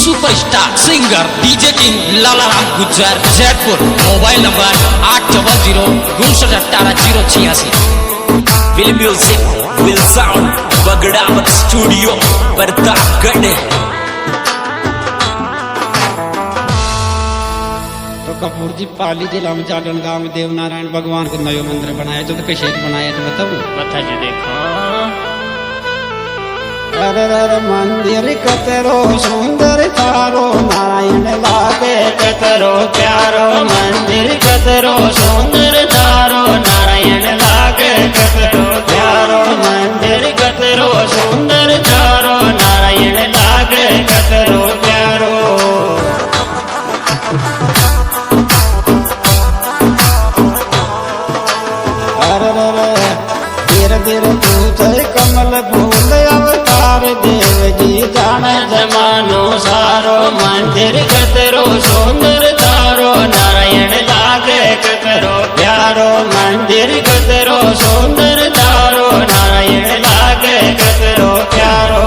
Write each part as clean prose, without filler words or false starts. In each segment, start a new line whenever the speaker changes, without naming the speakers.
Superstar singer DJ king Lalaram Gujjar Jaipur. Mobile number 800-6218-086।
Will music will sound Bagdawat studio Pratapgarh.
तो कपूर जी पाली जिला में चाटन गांव में देवनारायण भगवान को नयो मंदिर बनाया जो तो कैसे बनाया तो बताओ।
बता जी देखो
अरे मंदिर कतरो सुंदर तारो नारायण लागे कतरो प्यारो। मंदिर कतरो सुंदर तारो नारायण लागे कतरो प्यारो। मंदिर कतरो सुंदर तारो नारायण लागे कतरो प्यारो। अरे धीरे धीरे पूछे कमल फूल अवतार देव जी जाने जमानो सारो। मंदिर कतरो सुंदर तारो नारायण लागे कतरो प्यारो। मंदिर कतरो सुंदर तारो नारायण लागे कतरो प्यारो।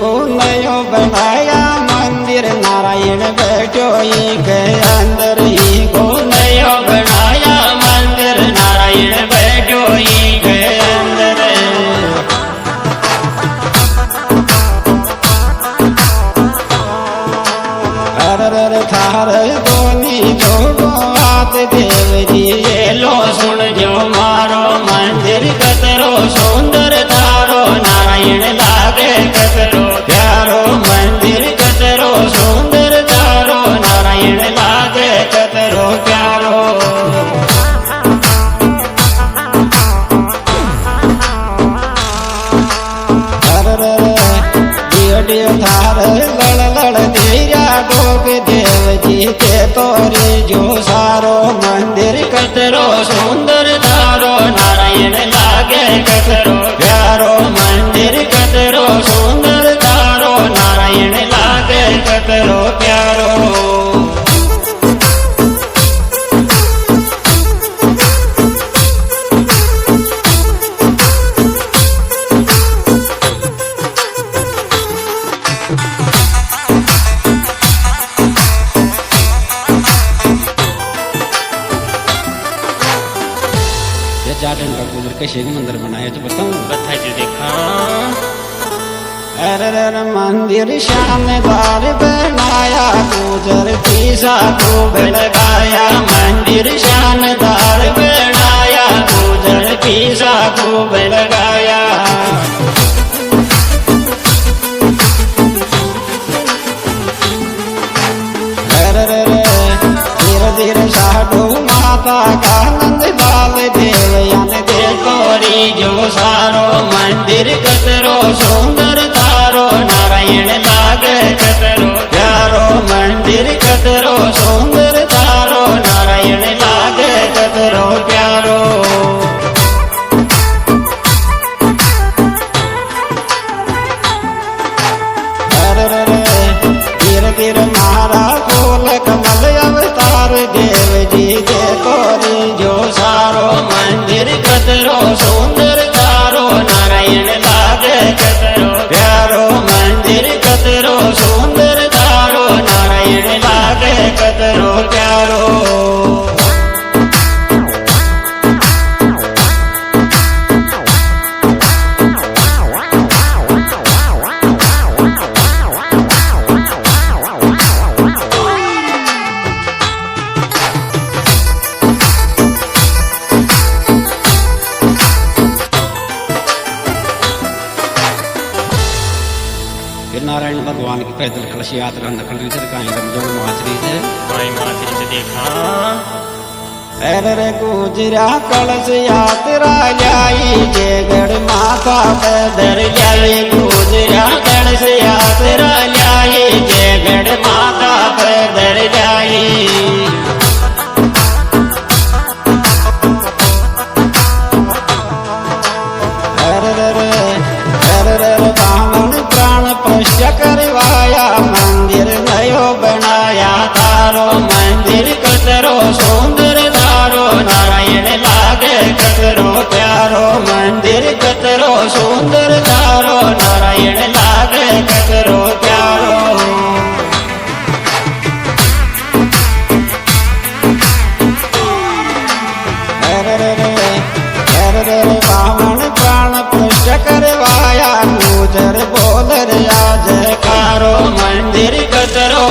को नयो बनाया मंदिर नारायण बैठो के अंदर। ही को नयो बनाया मंदिर नारायण बैठो के अंदर। अरे थार दोनी जोड़ो हाथ देव जी ये लो सुन जो मारो। मंदिर कतरो सुंदर तारो नारायण लागे कतरो प्यारो। मंदिर कतरो सुंदर तारो नारायण लागे कतरो प्यारो। अरे डियो थार लड़ लड़ दिया डोग देव जी के तोरी जो सारो। मंदिर कतरो सुंदर तारो नारायण लागे कतरो प्यारो। मंदिर कतरो सुंदर तारो नारायण लागे कतरो प्यारो। जाटन का गुजर कैसे मंदिर बनाया तो बताऊं।
बता जी देखो
अरे मंदिर शानदार बनाया गुजर पीसा खूब लगाया। मंदिर शानदार बनाया गुजर पीसा खूब लगाया। अरे धीरे धीरे साधु माता का नंद लाल देव यान दे तोरी जो सारो। मंदिर कतरो सुंदर तारो नारायण लागे कतरो प्यारो। मंदिर कतरो सुंदर तारो नारायण लागे कतरो प्यारो। अरे धीरे धीरे मारा फूल कमल अवतार देव जी के तोरी जो सारो। मंदिर कतरो सुंदर तारो नारायण लागे कतरो प्यारो। मंदिर कतरो सुंदर तारो नारायण लागे कतरो प्यारो। नारायण भगवान की पैदल कलश यात्रा नकल रिजर का माचरी से
देखा।
अरे गुजरा कलश यात्रा जाई जयगढ़ माता पैदल जाई। गुजरा कलश यात्रा जाई जयगढ़ माता पैदल जाई। તારો મંદિર કતરો સુંદર તારો નારાયણ લાગે કતરો પ્યારો મંદિર કતરો સુંદર તારો નારાયણ લાગે કતરો પ્યારો बामण प्राण पुष्ट करवाया गुजर बोल रे आज कारो मंदिर कतरो